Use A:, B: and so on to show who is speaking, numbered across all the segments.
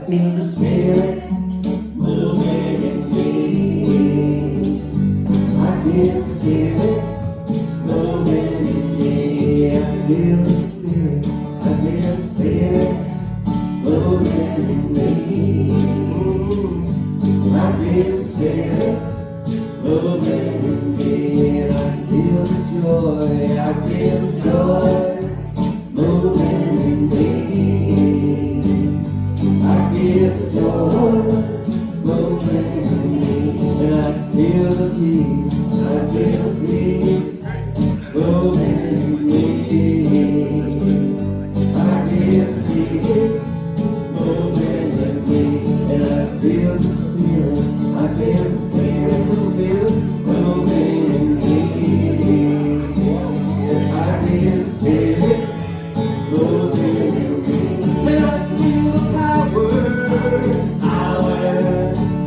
A: feel the Spirit moving in me. I feel the Spirit moving in me. I feel the Spirit. I feel the Spirit moving in me. I feel the Spirit moving in me. I feel the joy. I feel the joy moving in me. I feel the joy moving in me. And I feel the peace. I feel the peace moving in me. I feel the peace moving in me. And I feel the Spirit. I feel the Spirit moving in me. I feel the Spirit moving in me. And I feel the power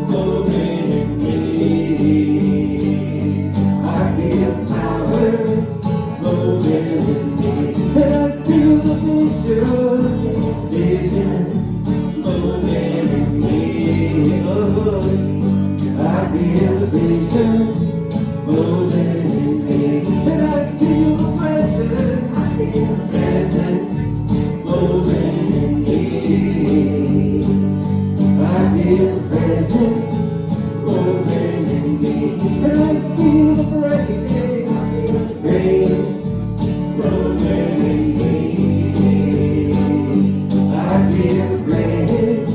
A: moving in me. I feel the power moving in me. And I feel the vision moving in me. Oh, I feel the vision moving in me. And I feel the presence moving in me. I feel the presence moving in me. And I feel the grace moving in me. I feel the grace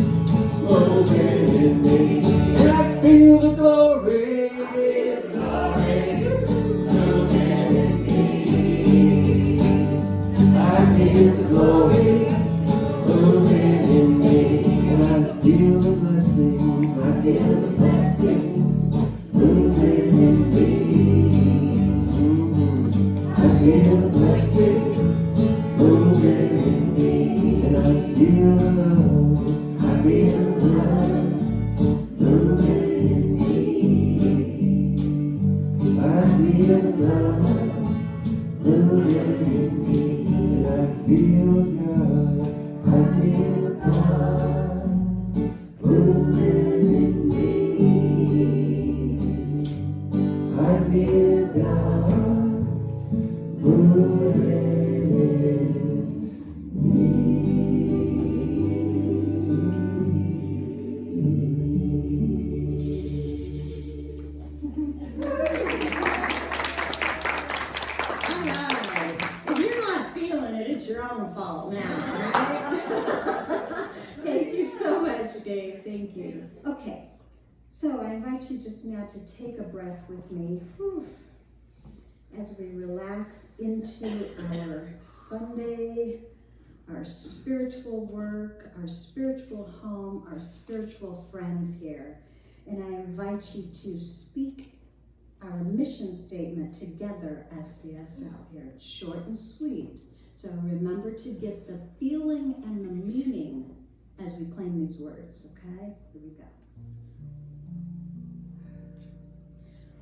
A: moving in me. And I feel the glory moving in me. I feel the glory moving in me. And I feel the blessings. I feel the blessings moving in me. I feel the blessings moving in me. And I feel the love. I feel the love moving in me. I feel the love moving in me. And I feel God. I feel God moving in me. I feel God moving in
B: Alright. If you're not feeling it, it's your own fault now, right? Thank you so much, Dave. Thank you. Okay, so I invite you just now to take a breath with me. Whew. As we relax into our Sunday, our spiritual work, our spiritual home, our spiritual friends here. And I invite you to speak our mission statement together as CSL here. It's short and sweet. So remember to get the feeling and the meaning as we claim these words, okay? Here we go.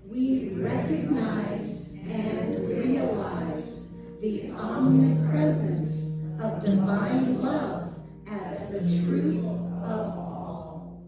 B: We recognize and realize the omnipresence of divine love as the truth of all.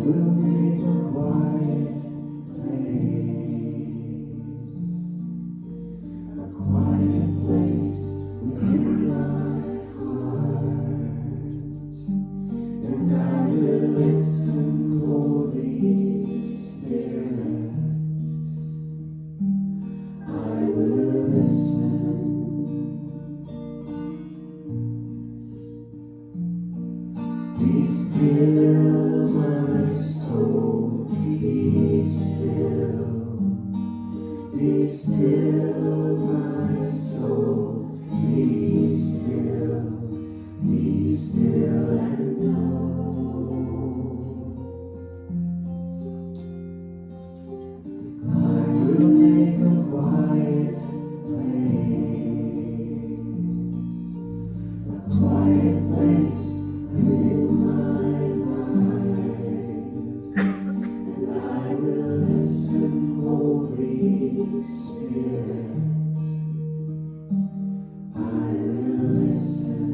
A: will make a quiet place within my heart, and I will listen, Holy Spirit. I will listen. Be still, my soul, be still. Be still, my soul, be still and know. I will make a quiet place within my life, and I will listen, Holy Spirit. I will listen.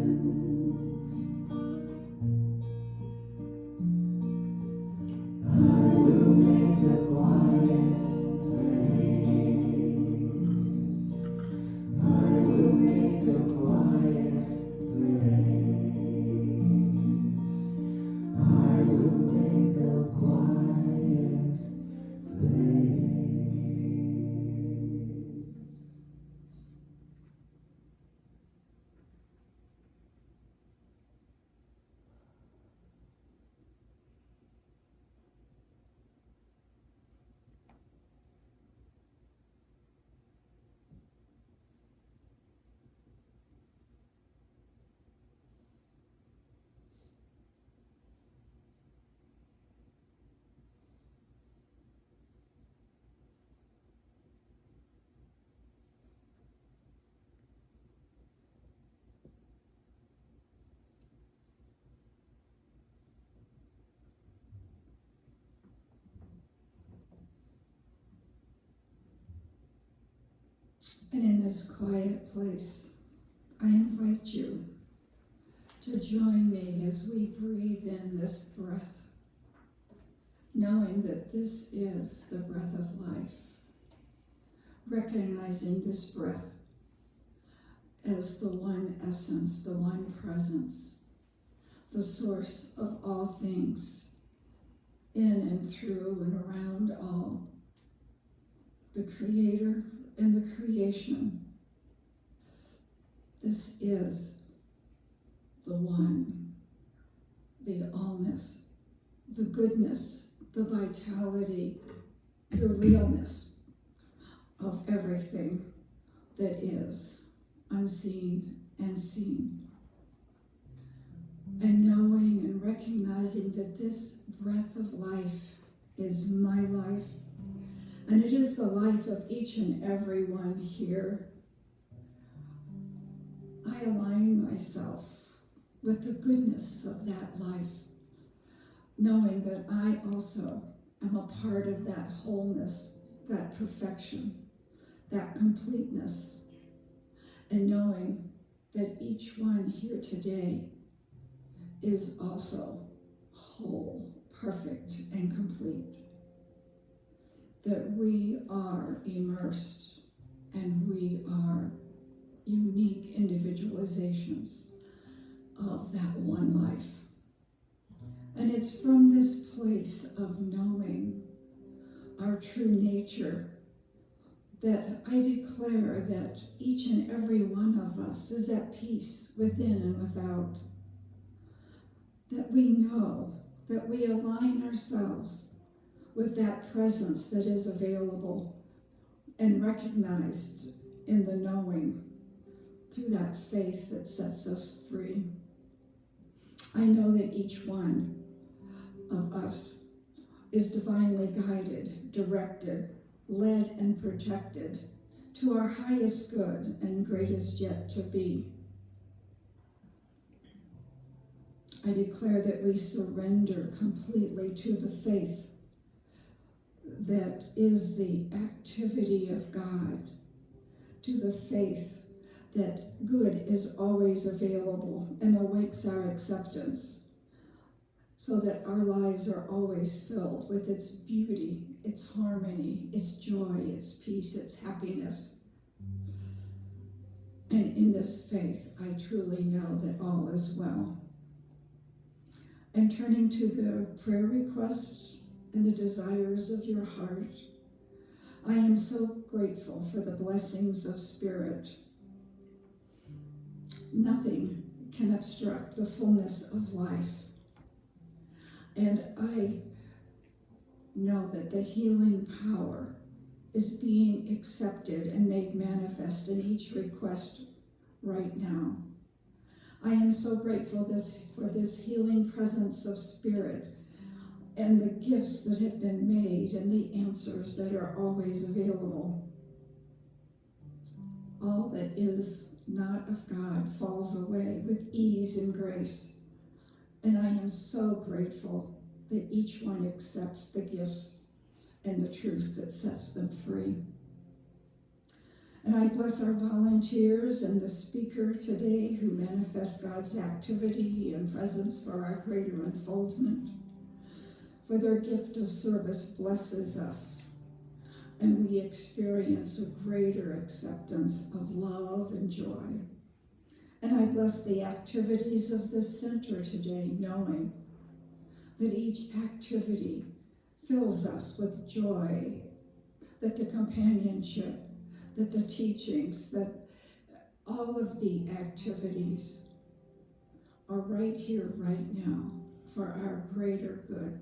A: I will make a quiet place. I will make a quiet place. I will make a quiet place.
C: And in this quiet place, I invite you to join me as we breathe in this breath, knowing that this is the breath of life, recognizing this breath as the one essence, the one presence, the source of all things, in and through and around all, the creator and the creation. This is the one, the allness, the goodness, the vitality, the realness of everything that is unseen and seen. And knowing and recognizing that this breath of life is my life, and it is the life of each and every one here, I align myself with the goodness of that life, knowing that I also am a part of that wholeness, that perfection, that completeness, and knowing that each one here today is also whole, perfect, and complete. That we are immersed and we are unique individualizations of that one life. And it's from this place of knowing our true nature that I declare that each and every one of us is at peace within and without. That we know that we align ourselves with that presence that is available and recognized in the knowing through that faith that sets us free. I know that each one of us is divinely guided, directed, led, and protected to our highest good and greatest yet to be. I declare that we surrender completely to the faith that is the activity of God, to the faith that good is always available and awaits our acceptance, so that our lives are always filled with its beauty, its harmony, its joy, its peace, its happiness. And in this faith, I truly know that all is well. And turning to the prayer requests and the desires of your heart, I am so grateful for the blessings of Spirit. Nothing can obstruct the fullness of life. And I know that the healing power is being accepted and made manifest in each request right now. I am so grateful for this healing presence of Spirit and the gifts that have been made and the answers that are always available. All that is not of God falls away with ease and grace. And I am so grateful that each one accepts the gifts and the truth that sets them free. And I bless our volunteers and the speaker today who manifest God's activity and presence for our greater unfoldment. For their gift of service blesses us, and we experience a greater acceptance of love and joy. And I bless the activities of this center today, knowing that each activity fills us with joy, that the companionship, that the teachings, that all of the activities are right here, right now, for our greater good.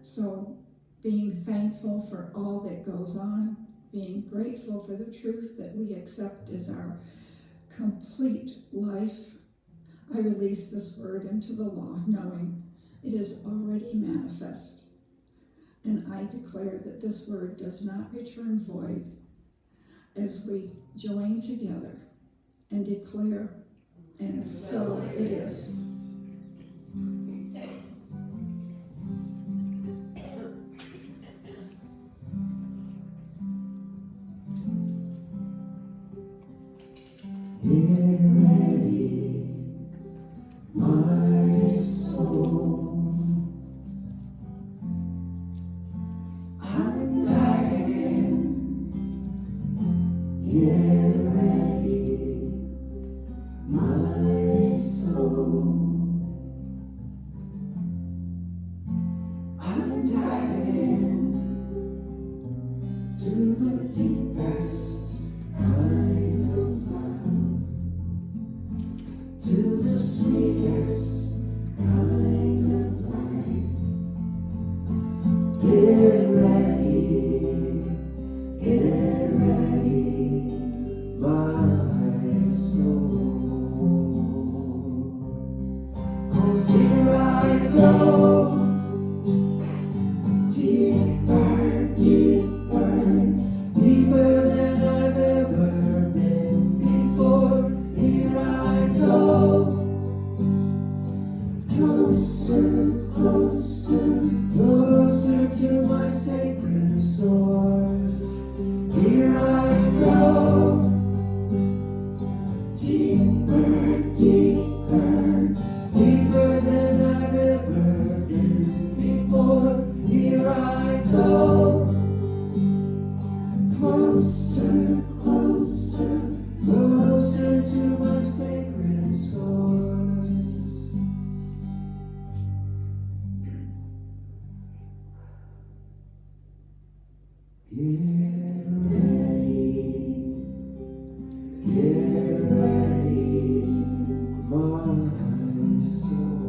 C: So, being thankful for all that goes on, being grateful for the truth that we accept as our complete life, I release this word into the law, knowing it is already manifest. And I declare that this word does not return void as we join together and declare, and so it is.
A: Get ready, my soul. I'm dying. Get ready, my soul. I'm diving to the deepest kind of love, to the sweetest kind of life. Get ready, my soul. 'Cause here I go, deeper, deeper, deeper than I've ever been before. Here I go, closer, closer, closer to my sacred source. Here I go, deeper, deeper, deeper than I've ever been before. Here I go, closer, closer, closer to my sacred source. Get ready, my soul.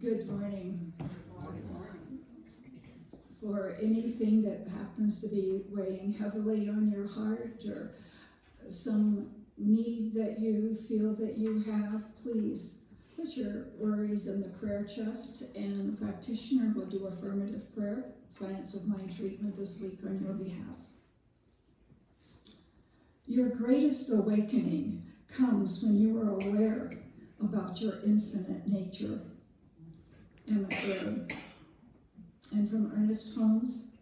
C: Good morning. For anything that happens to be weighing heavily on your heart or some need that you feel that you have, please put your worries in the prayer chest, and the practitioner will do affirmative prayer, science of mind treatment this week on your behalf. Your greatest awakening comes when you are aware about your infinite nature. Emma Aaron. And from Ernest Holmes,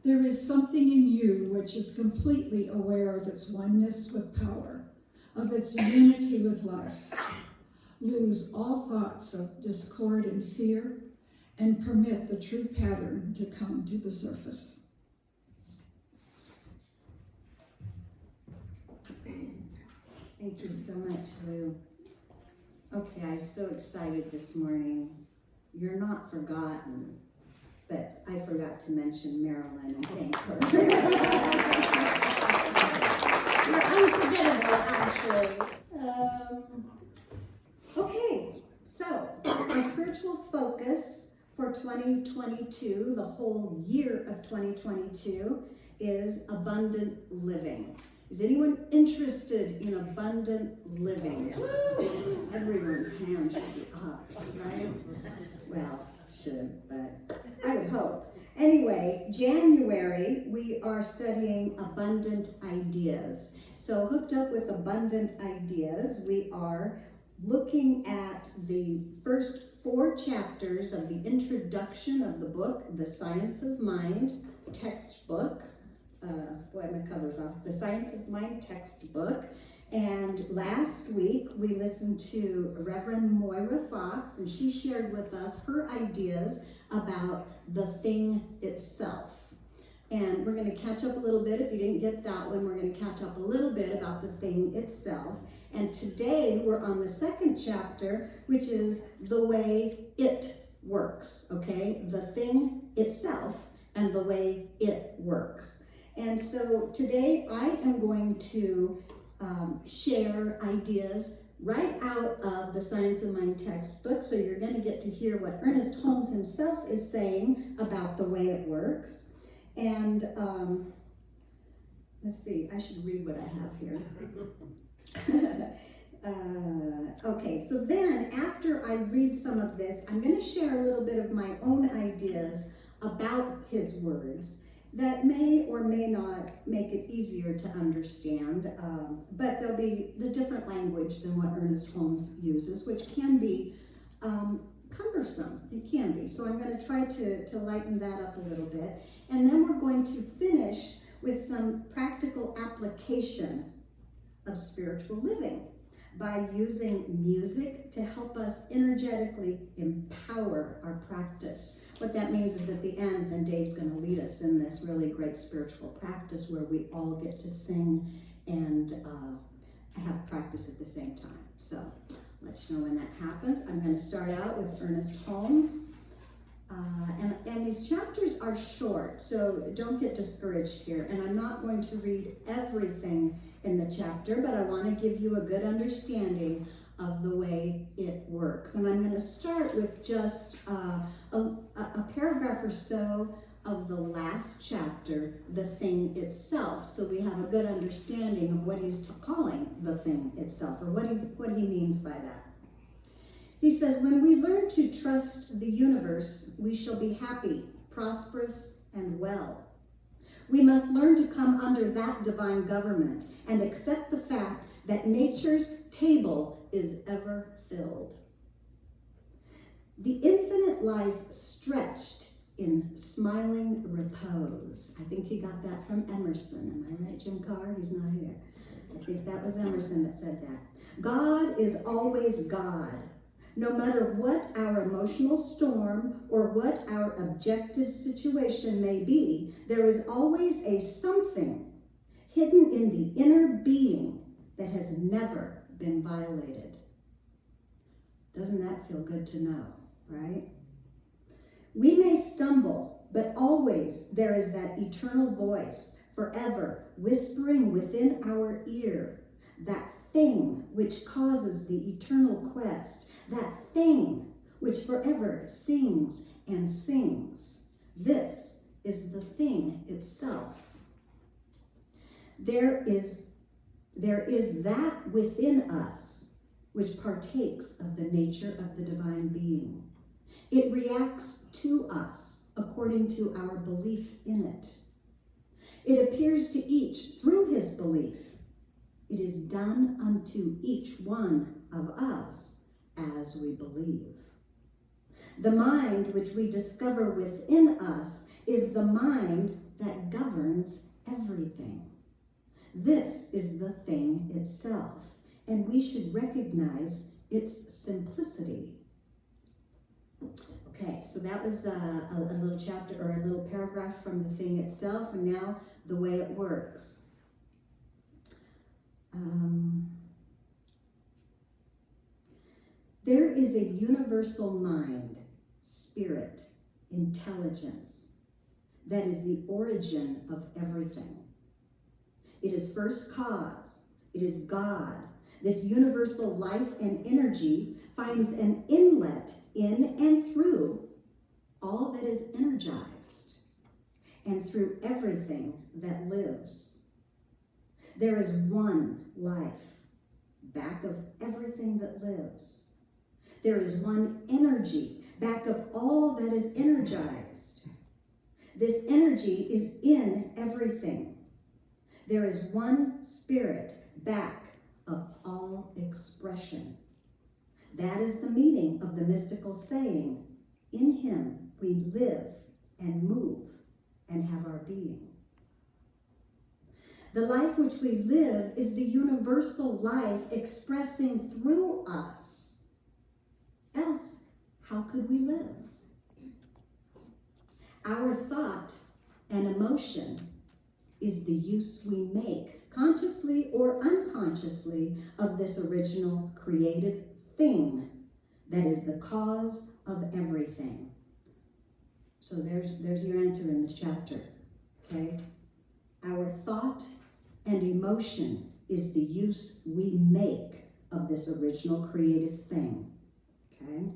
C: there is something in you which is completely aware of its oneness with power, of its unity with life. Lose all thoughts of discord and fear, and permit the true pattern to come to the surface.
B: Thank you so much, Lou. Okay, I'm so excited this morning. You're not forgotten, but I forgot to mention Marilyn and thank her. You're unforgettable, actually. Okay, so our spiritual focus for 2022, the whole year of 2022, is abundant living. Is anyone interested in abundant living? Everyone's hand should be up, right? Well, should, but I would hope. Anyway, January, we are studying abundant ideas. So hooked up with abundant ideas, we are looking at the first 4 chapters of the introduction of the book, The Science of Mind textbook. Boy, my cover's off. The Science of Mind textbook. And last week, we listened to Reverend Moira Fox, and she shared with us her ideas about the thing itself. And we're going to catch up a little bit. If you didn't get that one, we're going to catch up a little bit about the thing itself. And today, we're on the 2nd chapter, which is the way it works, okay? The thing itself and the way it works. And so today, I am going to share ideas right out of the Science of Mind textbook. So you're going to get to hear what Ernest Holmes himself is saying about the way it works. And let's see, I should read what I have here. Okay, so then after I read some of this, I'm going to share a little bit of my own ideas about his words that may or may not make it easier to understand, but there'll be the different language than what Ernest Holmes uses, which can be cumbersome. It can be. So I'm going to try to lighten that up a little bit. And then we're going to finish with some practical application of spiritual living by using music to help us energetically empower our practice. What that means is at the end, then Dave's going to lead us in this really great spiritual practice where we all get to sing and have practice at the same time. So I'll let you know when that happens. I'm going to start out with Ernest Holmes. And these chapters are short, so don't get discouraged here. And I'm not going to read everything in the chapter, but I want to give you a good understanding of the way it works. And I'm going to start with just a paragraph or so of the last chapter, the thing itself, so we have a good understanding of what he's calling the thing itself, or what he means by that. He says, when we learn to trust the universe, we shall be happy, prosperous, and well. We must learn to come under that divine government and accept the fact that nature's table is ever filled. The infinite lies stretched in smiling repose. I think he got that from Emerson. Am I right, Jim Carr? He's not here. I think that was Emerson that said that. God is always God. No matter what our emotional storm or what our objective situation may be, there is always a something hidden in the inner being that has never been violated. Doesn't that feel good to know, right? We may stumble, but always there is that eternal voice, forever whispering within our ear, that thing which causes the eternal quest, that thing which forever sings and sings. This is the thing itself. There is that within us which partakes of the nature of the divine being. It reacts to us according to our belief in it. It appears to each through his belief. It is done unto each one of us as we believe. The mind which we discover within us is the mind that governs everything. This is the thing itself, and we should recognize its simplicity. Okay, so that was a little chapter or a little paragraph from the thing itself, and now the way it works. There is a universal mind, spirit, intelligence that is the origin of everything. It is first cause. It is God. This universal life and energy finds an inlet in and through all that is energized and through everything that lives. There is one life back of everything that lives. There is one energy back of all that is energized. This energy is in everything. There is one spirit back of all expression. That is the meaning of the mystical saying, in him we live and move and have our being. The life which we live is the universal life expressing through us. Else, how could we live? Our thought and emotion is the use we make, consciously or unconsciously, of this original creative thing that is the cause of everything. So there's your answer in the chapter, okay? Our thought and emotion is the use we make of this original creative thing, okay?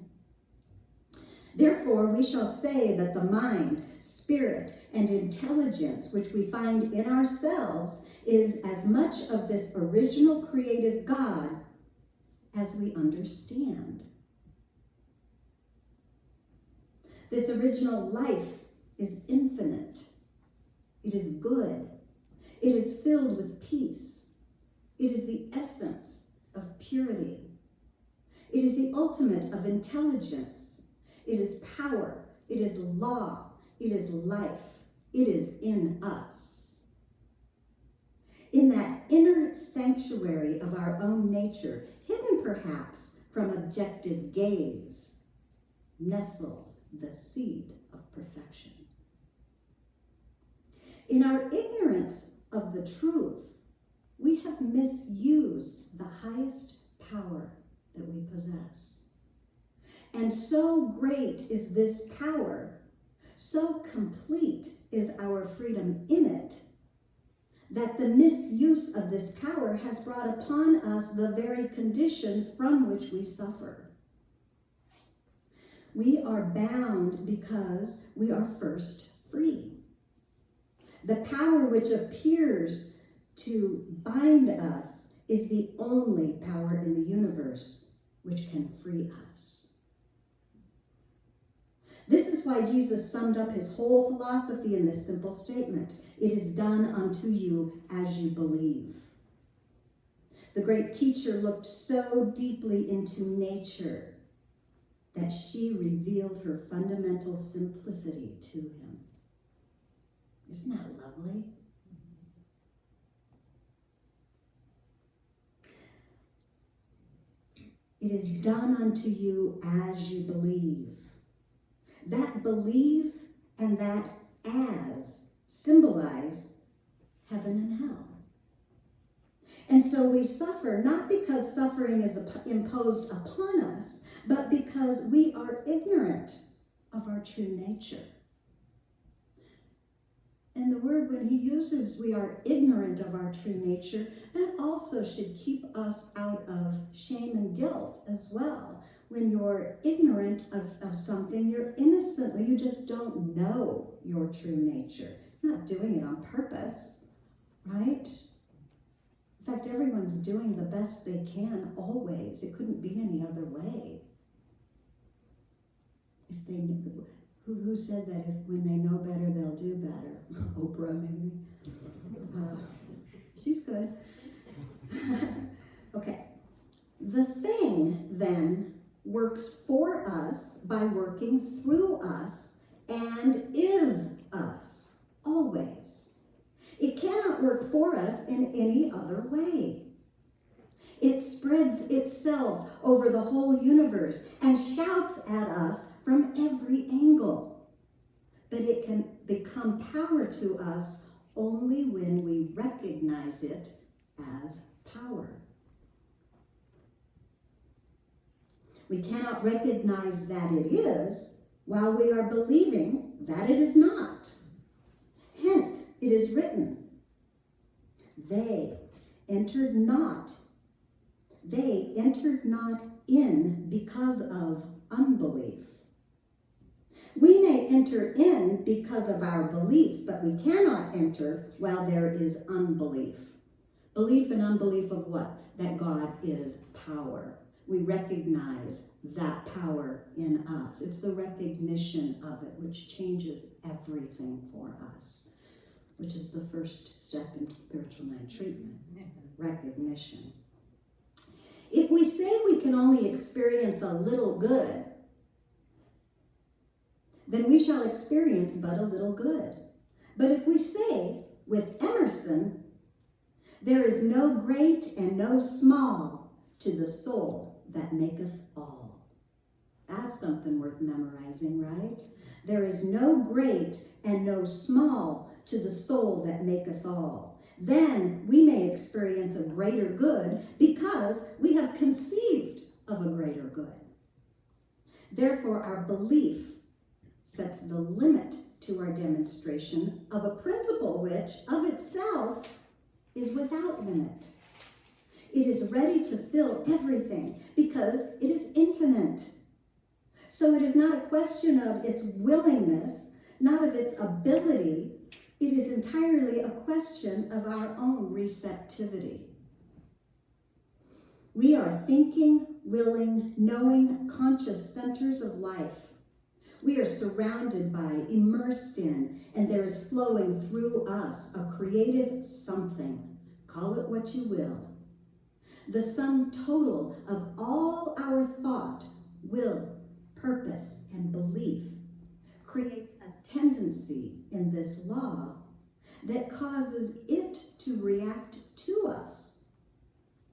B: Therefore, we shall say that the mind, spirit, and intelligence which we find in ourselves is as much of this original creative God as we understand. This original life is infinite. It is good. It is filled with peace. It is the essence of purity. It is the ultimate of intelligence. It is power. It is law. It is life. It is in us. In that inner sanctuary of our own nature, hidden perhaps from objective gaze, nestles the seed of perfection. In our ignorance of the truth, we have misused the highest power that we possess. And so great is this power, so complete is our freedom in it, that the misuse of this power has brought upon us the very conditions from which we suffer. We are bound because we are first free. The power which appears to bind us is the only power in the universe which can free us. This is why Jesus summed up his whole philosophy in this simple statement: it is done unto you as you believe. The great teacher looked so deeply into nature that she revealed her fundamental simplicity to him. Isn't that lovely? It is done unto you as you believe. That believe and that as symbolize heaven and hell. And so we suffer not because suffering is imposed upon us, but because we are ignorant of our true nature. And the word, when he uses we are ignorant of our true nature, that also should keep us out of shame and guilt as well. When you're ignorant of something, you're innocently, you just don't know your true nature. You're not doing it on purpose, right? In fact, everyone's doing the best they can always. It couldn't be any other way. If they knew, who said that when they know better, they'll do better? Oprah, maybe. She's good. Okay. The thing, then, works for us by working through us and is us, always. It cannot work for us in any other way. It spreads itself over the whole universe and shouts at us from every angle. But it can become power to us only when we recognize it as power. We cannot recognize that it is while we are believing that it is not. Hence, it is written, they entered not in because of unbelief. We may enter in because of our belief, but we cannot enter while there is unbelief. Belief and unbelief of what? That God is power. We recognize that power in us. It's the recognition of it which changes everything for us, which is the first step in spiritual mind treatment, recognition. If we say we can only experience a little good, then we shall experience but a little good. But if we say, with Emerson, there is no great and no small to the soul that maketh all. That's something worth memorizing, right? There is no great and no small to the soul that maketh all. Then we may experience a greater good because we have conceived of a greater good. Therefore, our belief sets the limit to our demonstration of a principle which, of itself, is without limit. It is ready to fill everything because it is infinite. So it is not a question of its willingness, not of its ability. It is entirely a question of our own receptivity. We are thinking, willing, knowing, conscious centers of life. We are surrounded by, immersed in, and there is flowing through us a creative something. Call it what you will. The sum total of all our thought, will, purpose, and belief creates a tendency in this law that causes it to react to us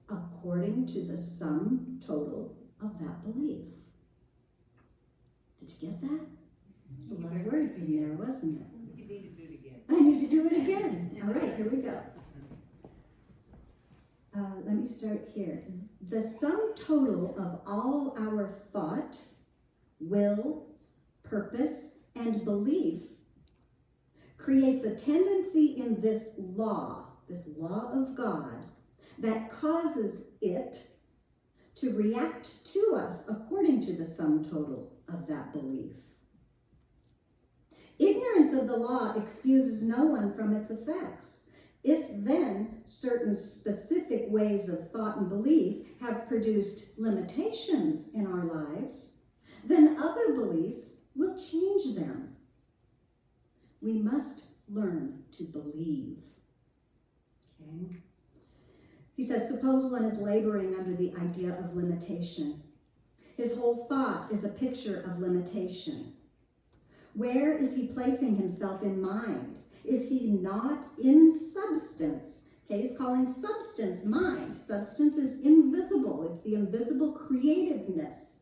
B: according to the sum total of that belief. Did you get that? There's a lot of words in there, wasn't it?
D: You need to do it again.
B: I need to do it again. All right, here we go. Let me start here. The sum total of all our thought, will, purpose, and belief creates a tendency in this law of God, that causes it to react to us according to the sum total of that belief. Ignorance of the law excuses no one from its effects. If then certain specific ways of thought and belief have produced limitations in our lives, then other beliefs will change them. We must learn to believe. Okay? He says, suppose one is laboring under the idea of limitation. His whole thought is a picture of limitation. Where is he placing himself in mind? Is he not in substance? Okay, he's calling substance mind. Substance is invisible. It's the invisible creativeness.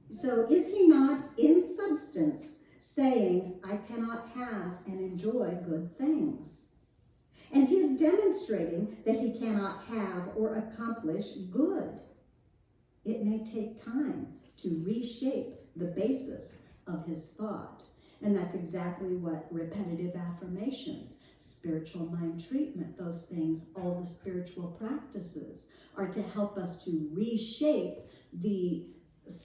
B: So is he not in substance saying, I cannot have and enjoy good things? And he is demonstrating that he cannot have or accomplish good. It may take time to reshape the basis of his thought. And that's exactly what repetitive affirmations, spiritual mind treatment, those things, all the spiritual practices are to help us to reshape the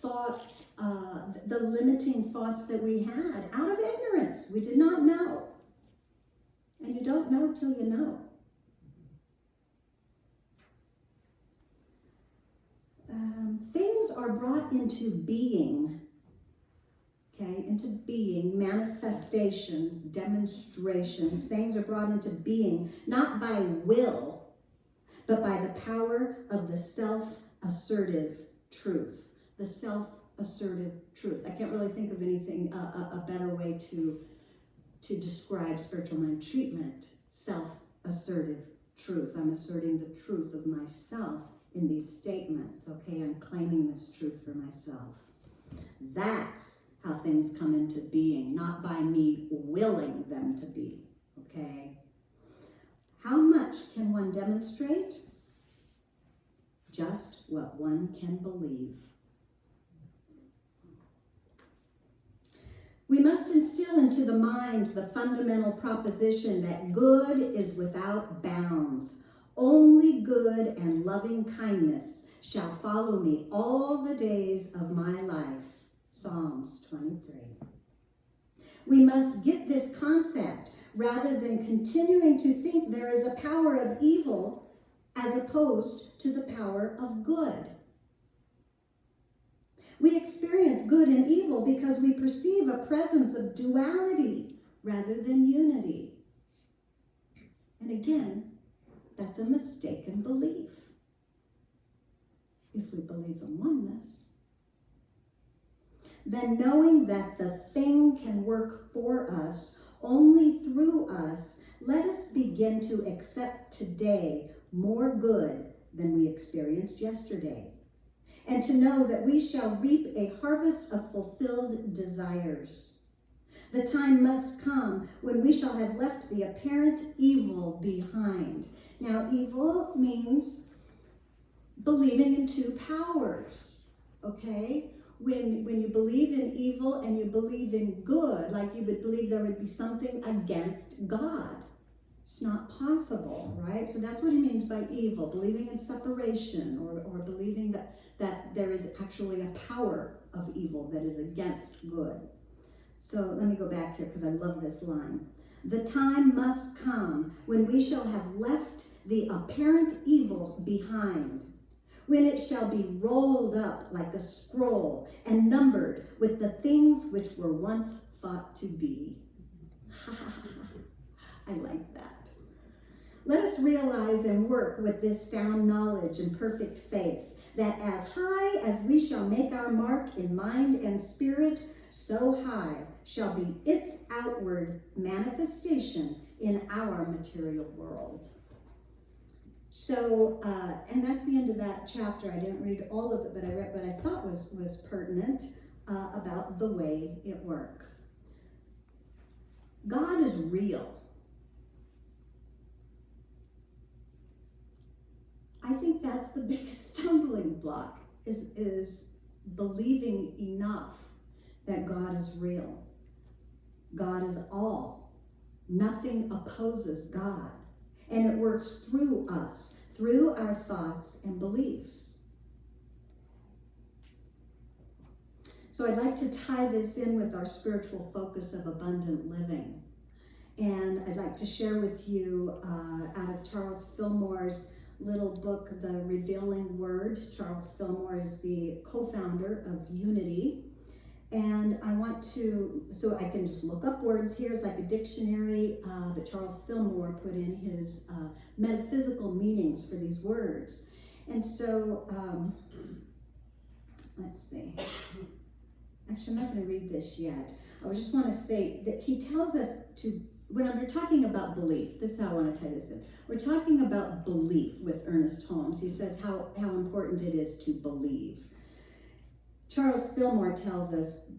B: thoughts, the limiting thoughts that we had out of ignorance. We did not know. And you don't know till you know. Things are brought into being, okay, into being, manifestations, demonstrations. Things are brought into being, not by will, but by the power of the self-assertive truth. The self-assertive truth. I can't really think of anything, a better way to describe spiritual mind treatment. Self-assertive truth. I'm asserting the truth of myself in these statements, okay? I'm claiming this truth for myself. That's how things come into being, not by me willing them to be, okay? How much can one demonstrate? Just what one can believe. We must instill into the mind the fundamental proposition that good is without bounds. Only good and loving kindness shall follow me all the days of my life. Psalms 23. We must get this concept rather than continuing to think there is a power of evil as opposed to the power of good. We experience good and evil because we perceive a presence of duality rather than unity. And again, that's a mistaken belief. If we believe in oneness, then knowing that the thing can work for us, only through us, let us begin to accept today more good than we experienced yesterday. And to know that we shall reap a harvest of fulfilled desires. The time must come when we shall have left the apparent evil behind. Now, evil means believing in two powers, okay? When you believe in evil and you believe in good, like you would believe there would be something against God. It's not possible, right? So that's what he means by evil, believing in separation or believing that there is actually a power of evil that is against good. So let me go back here because I love this line. The time must come when we shall have left the apparent evil behind, when it shall be rolled up like a scroll and numbered with the things which were once thought to be. I like that. Let us realize and work with this sound knowledge and perfect faith, that as high as we shall make our mark in mind and spirit, so high shall be its outward manifestation in our material world. So, and that's the end of that chapter. I didn't read all of it, but I read what I thought was pertinent about the way it works. God is real. I think that's the biggest stumbling block, is believing enough that God is real. God is all. Nothing opposes God. And it works through us, through our thoughts and beliefs. So I'd like to tie this in with our spiritual focus of abundant living. And I'd like to share with you out of Charles Fillmore's little book, The Revealing Word. Charles Fillmore is the co-founder of Unity. And I want to, so I can just look up words here. It's like a dictionary, but Charles Fillmore put in his metaphysical meanings for these words. And so, let's see. Actually, I'm not going to read this yet. I just want to say that he tells us to, when we're talking about belief, this is how I want to tie this in. We're talking about belief with Ernest Holmes. He says how important it is to believe. Charles Fillmore tells us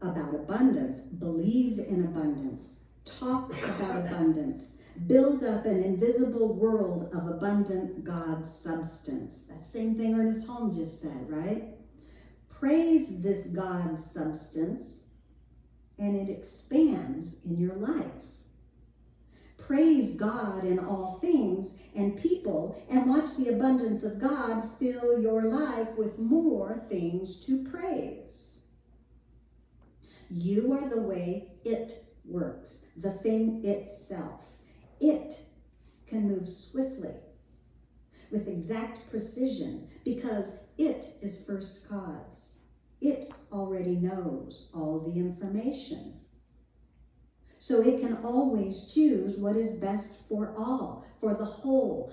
B: about abundance. Believe in abundance. Talk about abundance. Build up an invisible world of abundant God substance. That same thing Ernest Holmes just said, right? Praise this God substance and it expands in your life. Praise God in all things and people, and watch the abundance of God fill your life with more things to praise. You are the way it works, the thing itself. It can move swiftly with exact precision because it is first cause. It already knows all the information. So it can always choose what is best for all, for the whole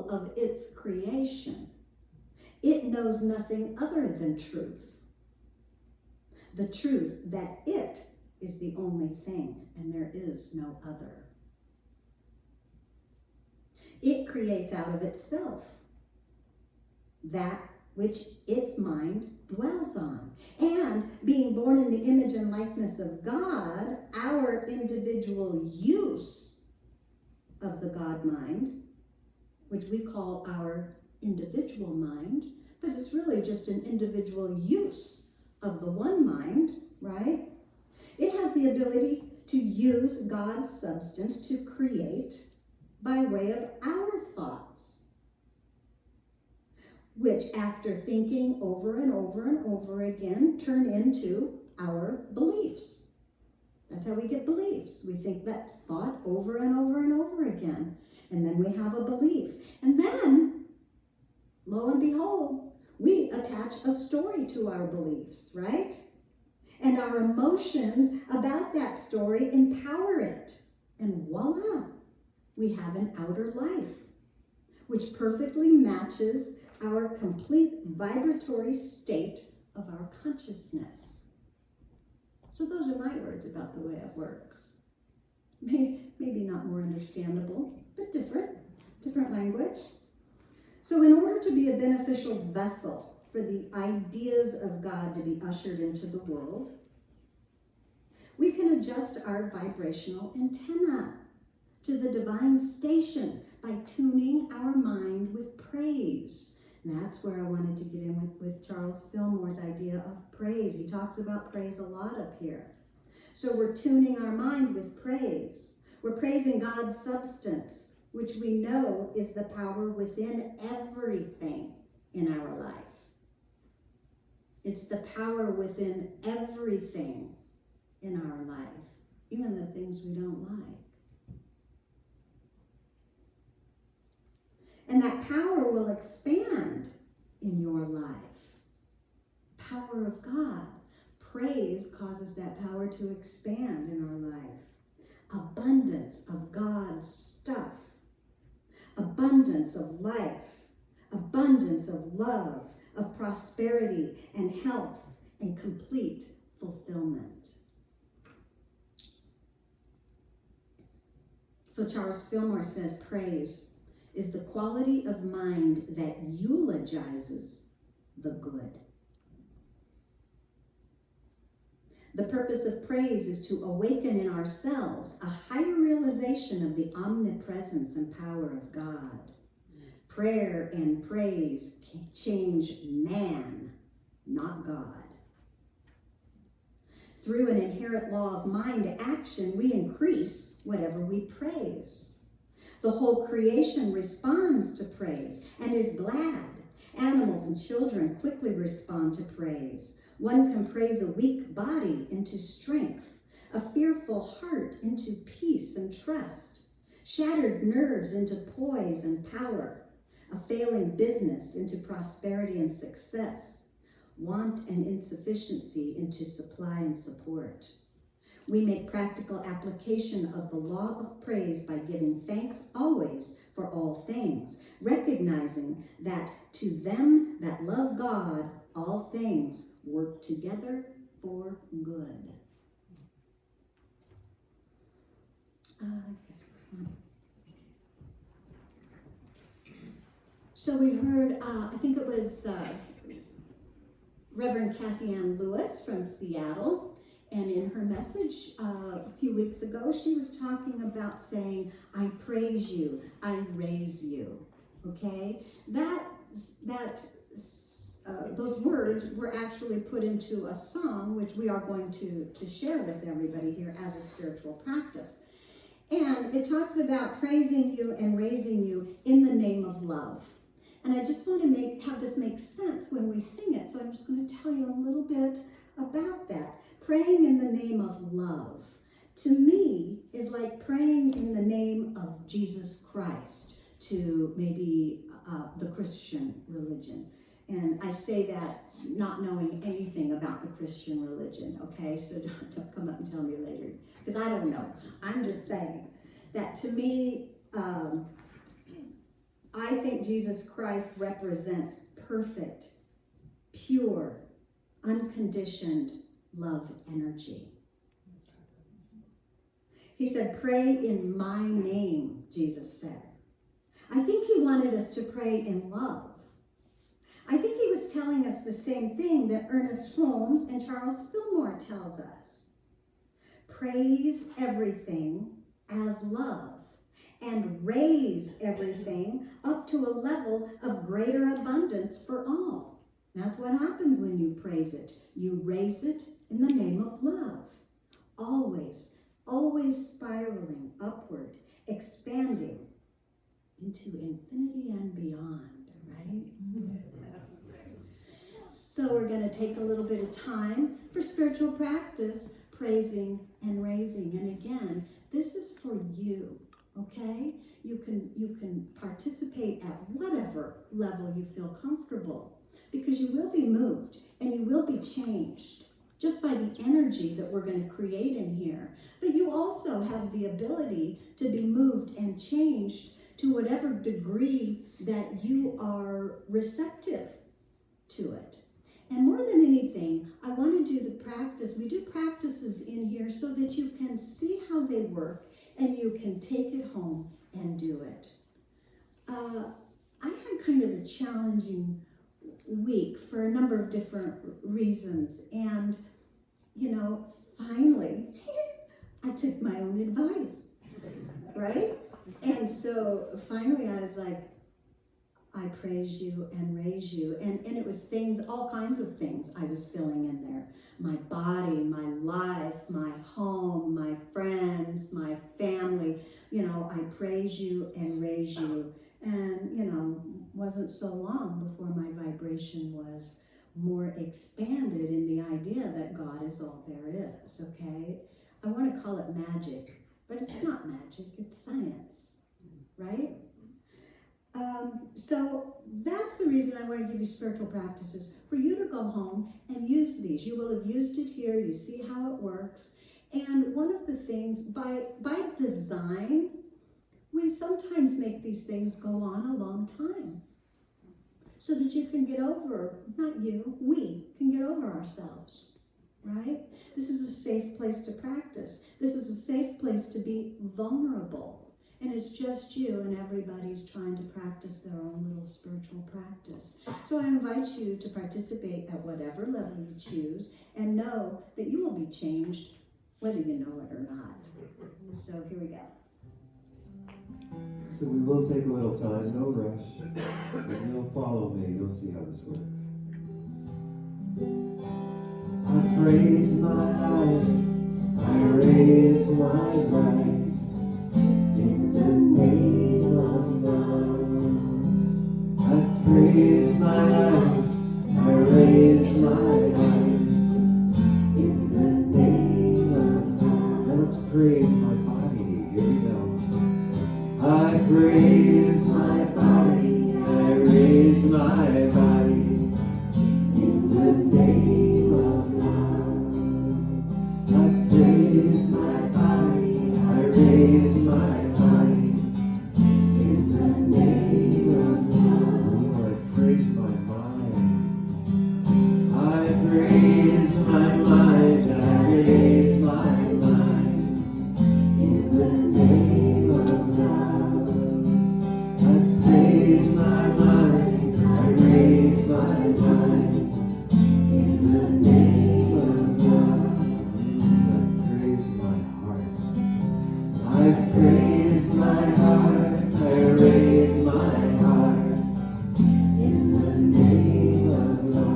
B: of its creation. It knows nothing other than truth. The truth that it is the only thing and there is no other. It creates out of itself that which its mind dwells on. And being born in the image and likeness of God, our individual use of the God mind, which we call our individual mind, but it's really just an individual use of the one mind, right? It has the ability to use God's substance to create by way of our thoughts, which after thinking over and over and over again turn into our beliefs. That's how we get beliefs. We think that thought over and over and over again, and then we have a belief. And then, lo and behold, we attach a story to our beliefs, right? And our emotions about that story empower it. And voila, we have an outer life, which perfectly matches our complete vibratory state of our consciousness. So those are my words about the way it works. Maybe not more understandable, but different language. So in order to be a beneficial vessel for the ideas of God to be ushered into the world, we can adjust our vibrational antenna to the divine station by tuning our mind with praise. And that's where I wanted to get in with Charles Fillmore's idea of praise. He talks about praise a lot up here. So we're tuning our mind with praise. We're praising God's substance, which we know is the power within everything in our life. It's the power within everything in our life, even the things we don't like. And that power will expand in your life. Power of God. Praise causes that power to expand in our life. Abundance of God's stuff. Abundance of life. Abundance of love, of prosperity and health and complete fulfillment. So Charles Fillmore says praise is the quality of mind that eulogizes the good. The purpose of praise is to awaken in ourselves a higher realization of the omnipresence and power of God. Prayer and praise can change man, not God. Through an inherent law of mind action, we increase whatever we praise. The whole creation responds to praise and is glad. Animals and children quickly respond to praise. One can praise a weak body into strength, a fearful heart into peace and trust, shattered nerves into poise and power, a failing business into prosperity and success, want and insufficiency into supply and support. We make practical application of the law of praise by giving thanks always for all things, recognizing that to them that love God, all things work together for good. So we heard, I think it was Reverend Kathy Ann Lewis from Seattle. And in her message a few weeks ago, she was talking about saying, I praise you, I raise you, okay? That those words were actually put into a song, which we are going to share with everybody here as a spiritual practice. And it talks about praising you and raising you in the name of love. And I just want to have this make sense when we sing it, so I'm just going to tell you a little bit about that. Praying in the name of love, to me, is like praying in the name of Jesus Christ to maybe the Christian religion. And I say that not knowing anything about the Christian religion, okay? So don't come up and tell me later, because I don't know. I'm just saying that to me, I think Jesus Christ represents perfect, pure, unconditioned love energy. He said, pray in my name, Jesus said. I think he wanted us to pray in love. I think he was telling us the same thing that Ernest Holmes and Charles Fillmore tells us. Praise everything as love and raise everything up to a level of greater abundance for all. That's what happens when you praise it. You raise it in the name of love. Always, always spiraling upward, expanding into infinity and beyond, right? So we're going to take a little bit of time for spiritual practice, praising and raising. And again, this is for you, okay? You can participate at whatever level you feel comfortable, because you will be moved and you will be changed just by the energy that we're going to create in here. But you also have the ability to be moved and changed to whatever degree that you are receptive to it. And more than anything, I want to do the practice. We do practices in here so that you can see how they work and you can take it home and do it. I had kind of a challenging week for a number of different reasons. And, finally, I took my own advice, right? And so finally I was like, I praise you and raise you. And it was things, all kinds of things I was filling in there. My body, my life, my home, my friends, my family. I praise you and raise you. And, wasn't so long before my vibration was more expanded in the idea that God is all there is, okay? I want to call it magic, but it's not magic, it's science, right? So that's the reason I want to give you spiritual practices, for you to go home and use these. You will have used it here, you see how it works. And one of the things, by design, we sometimes make these things go on a long time, so that you can get over, not you, we can get over ourselves, right? This is a safe place to practice. This is a safe place to be vulnerable. And it's just you, and everybody's trying to practice their own little spiritual practice. So I invite you to participate at whatever level you choose, and know that you will be changed whether you know it or not. So here we go.
A: So we will take a little time, no rush. And you'll follow me, you'll see how this works. I praise my life, I raise my life in the name of love. I praise my life, I raise my life in the name of love. Now let's praise my body, here we go. I praise my body, I raise my body in the name of love. I praise my body, I raise my body in the name of love. I praise my mind, I praise my mind, I raise my mind in the name of love. Praise my mind, I raise my mind in the name of love. I praise my heart, I praise my heart, I raise my heart in the name of love.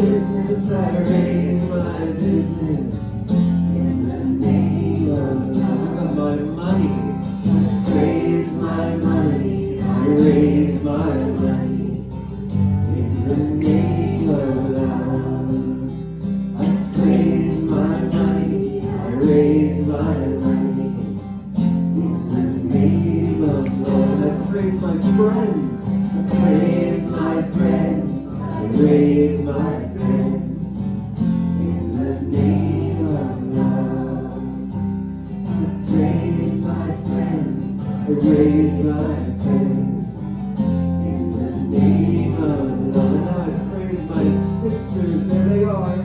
A: business, I raise my business. In the name of love, my money, I praise my money, I raise my money. In the name of love, I praise my money, I raise my money. In the name of love, I praise my friends, I praise my friends, I raise my friends. In the name of love, I praise my friends, I raise my friends. In the name of love, now I praise my sisters, there they are.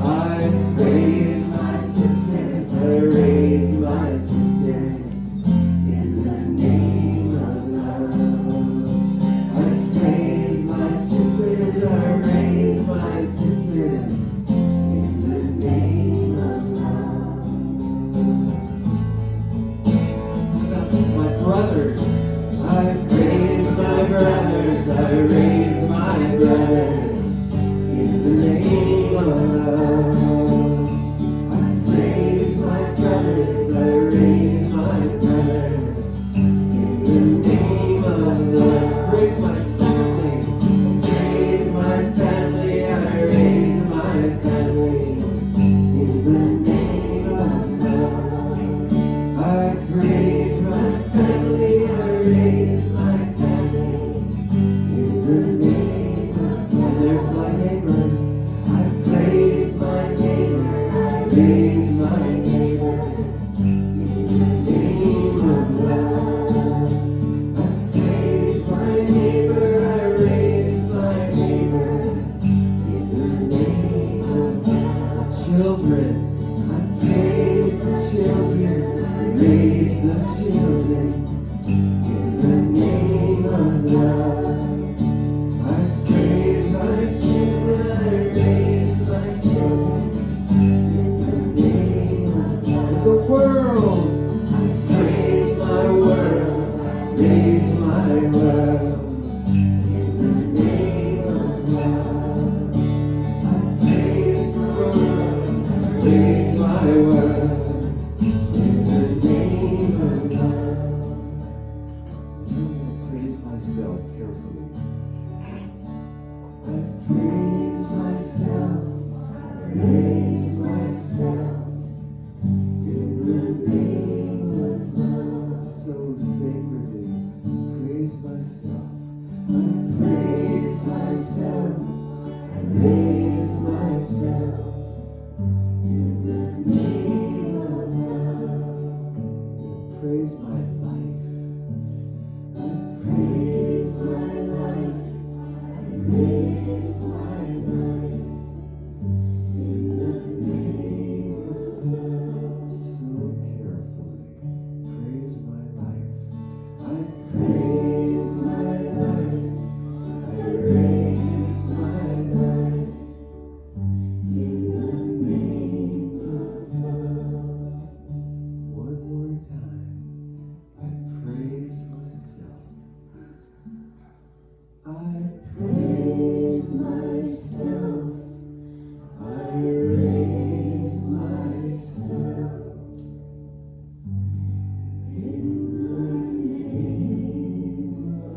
A: I praise my sisters, I raise my sisters. In the name of love, I praise my sisters, I raise my sisters. In the name of love, my brothers, I praise my brothers, I raise my brothers. In the name of love, I praise my brothers, I raise my brothers. In the name of love, praise my family, praise my family, I raise my family. In the name of love, I praise my family, I raise my family. In the name of love, there's my neighbor, I praise my neighbor, I raise my neighbor. In the name of love, I praise my neighbor, I raise my neighbor. In the name of love, children, I praise the children, I raise the children. In the name of love, I praise my children, I raise my children. In the name of love, the world, I praise my world, I raise my world. In the name of love, I praise the world, I raise my world. In the name of love, I'm going to praise myself carefully. I praise myself, I raise myself. In the name of love, so sacredly, praise myself. I praise myself, I raise myself. In the name of love, I praise my life. I praise my life, I raise my life. In the name of love, so carefully, praise my life. I praise my life, I raise my life. In the name of love, one more time, I praise myself. I praise myself, I raise myself. In the name of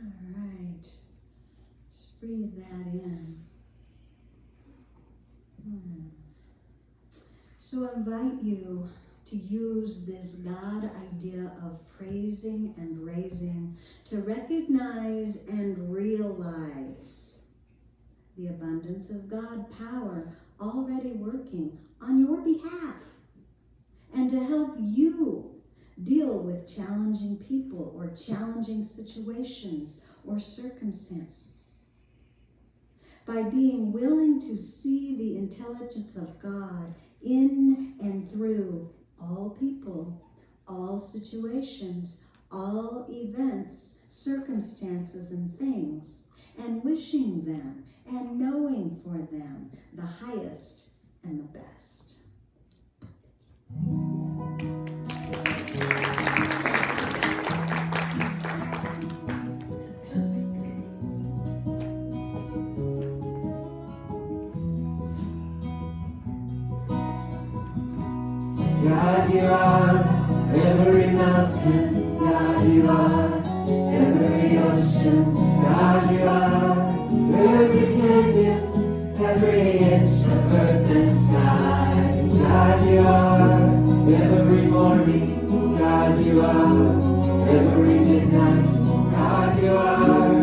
B: All right. Just breathe that in. So I invite you to use this God idea of praising and raising to recognize and realize the abundance of God power already working on your behalf, and to help you deal with challenging people or challenging situations or circumstances. By being willing to see the intelligence of God in and through all people, all situations, all events, circumstances and things, and wishing them and knowing for them the highest and the best.
A: God, you are every mountain. God, you are every ocean. God, you are every canyon, every inch of earth and sky. God, you are every morning. God, you are every midnight. God, you are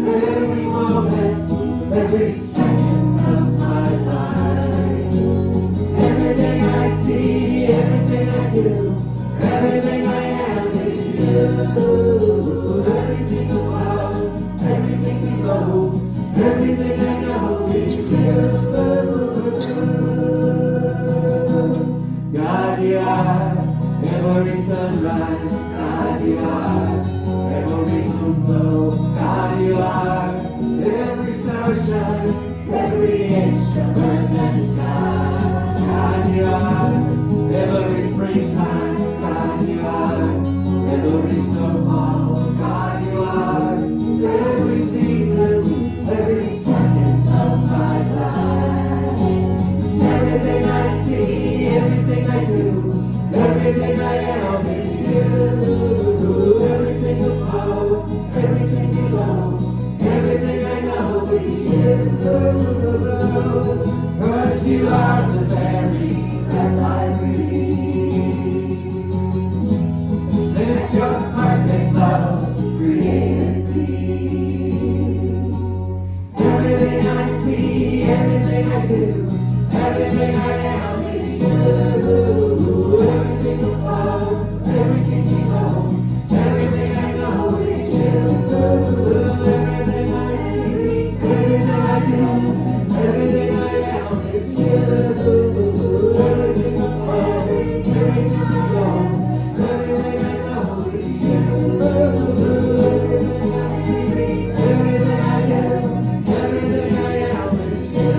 A: every moment, every second of my life. Everything I see, everything I do, everything I am is you. Everything above, everything below, everything I know is you. God, you are every sunrise. God, you are every moonbow. God, you are every starshine, every inch of earth and sky. God, you are every springtime. God, you are every snowfall. God, you are every season, every second of my life. Everything I see, everything I do, everything I am is you. Everything above, everything below, everything I know is you. 'Cause you are the very breath I breathe. And your perfect love created me. Everything I see, everything I do, everything I am is you. Everything above, everything below, everything I know is you. Everything I see, everything I do, everything I am is you. Everything above, everything below, everything I know is you. Everything I see, everything I do, everything I am is you.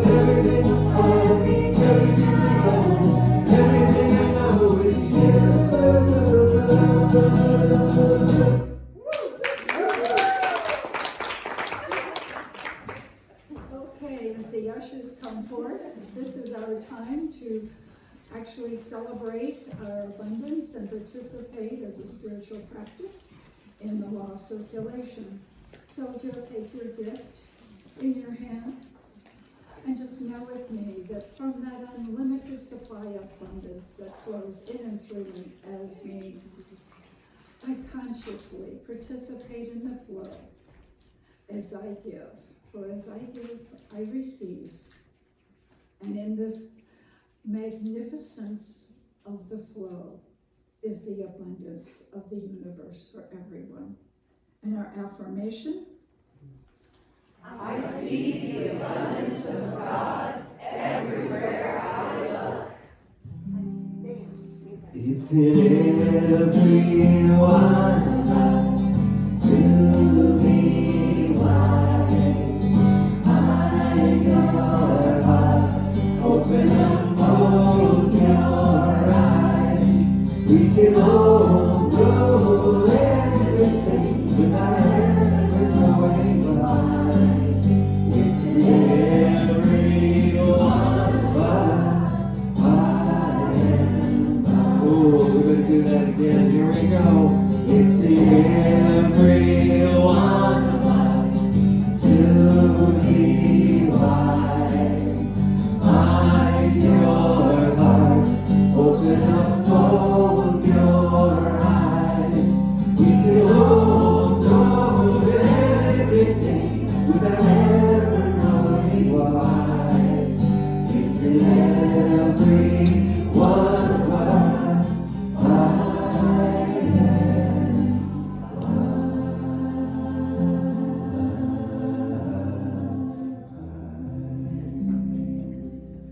A: Everything above, everything below, everything I know is you.
C: Okay, as the ushers come forth, this is our time to actually celebrate our abundance and participate as a spiritual practice in the law of circulation. So if you'll take your gift in your hand and just know with me that from that unlimited supply of abundance that flows in and through me as me, I consciously participate in the flow as I give. For as I give, I receive. And in this magnificence of the flow is the abundance of the universe for everyone. And our affirmation:
D: I see the abundance of God everywhere I look.
A: It's in every one of us to be wise. Find your heart, open up both your eyes. We can all know everything without ever knowing why. It's in every one of us. I am by. Oh, we're gonna do that again. Here we go. It's in every one of us to be wise. Find your heart, open up both your eyes. We can all know everything without ever knowing why. It's in every one of us. I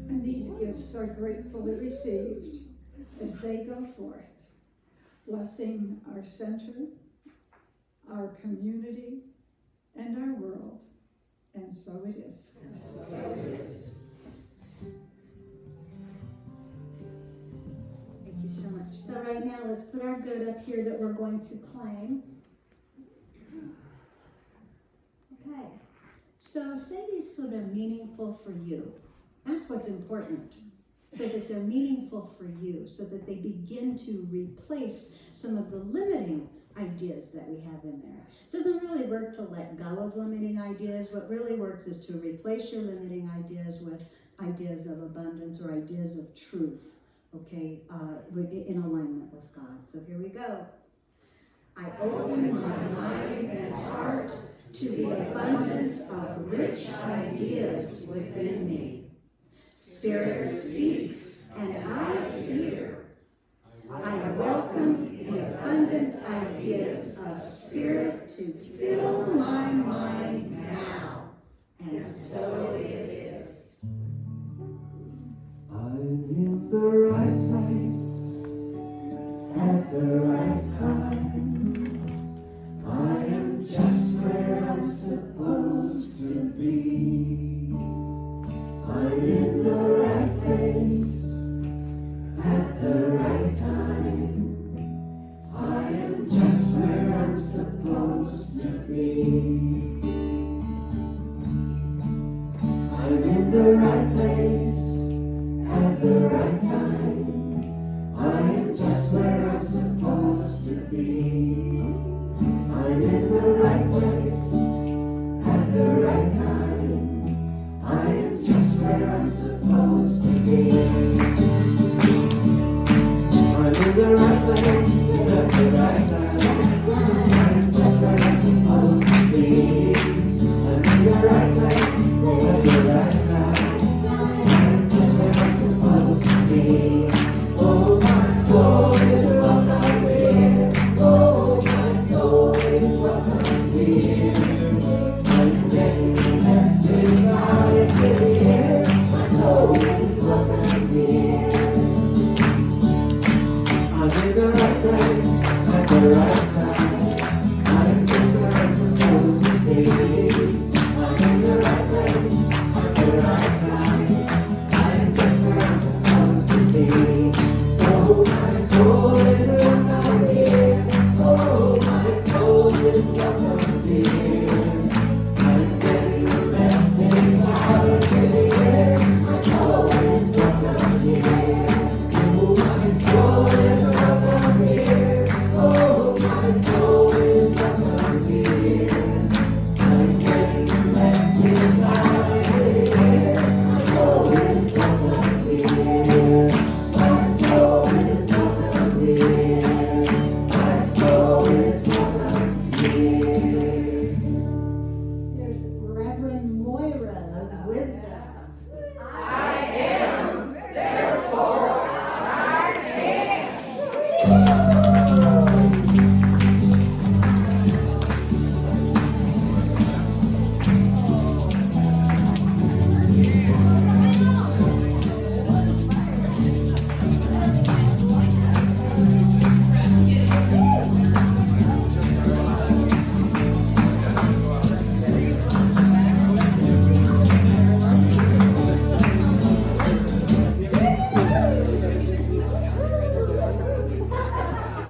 C: And these gifts are gratefully received as they go forth, blessing our center, community, and our world. And so it is.
B: Thank you so much. So right now, let's put our good up here that we're going to claim. Okay. So say these so they're meaningful for you. That's what's important. So that they're meaningful for you, so that they begin to replace some of the limiting ideas that we have in there. It doesn't really work to let go of limiting ideas. What really works is to replace your limiting ideas with ideas of abundance or ideas of truth, okay, in alignment with God. So here we go. I open my mind and heart to the abundance of rich ideas within me. Spirit speaks, and I hear. I welcome the abundant ideas of Spirit to fill my mind now, and so it is.
A: I'm in the right place at the right time. I am just where I'm supposed to be. I'm in the right place at the right time. I am just where I'm supposed to be. I'm in the right place at the right time. I am just where I'm supposed to be. I'm in the right place at the right time. I am just where I'm supposed to be. I'm in the right place at the right time. I am just where I'm supposed to be. I'm in the right place at the right time. I am just where I'm supposed to be. Oh, my soul is welcome here. Oh, my soul is welcome here. I'm getting the message out in the air. My soul is welcome here. I'm in the right place at the right time. I'm just where I'm supposed to be. I'm in the right place at the right time. I'm just where I'm supposed to be. Oh, my soul is welcome here. Oh, my soul is welcome here.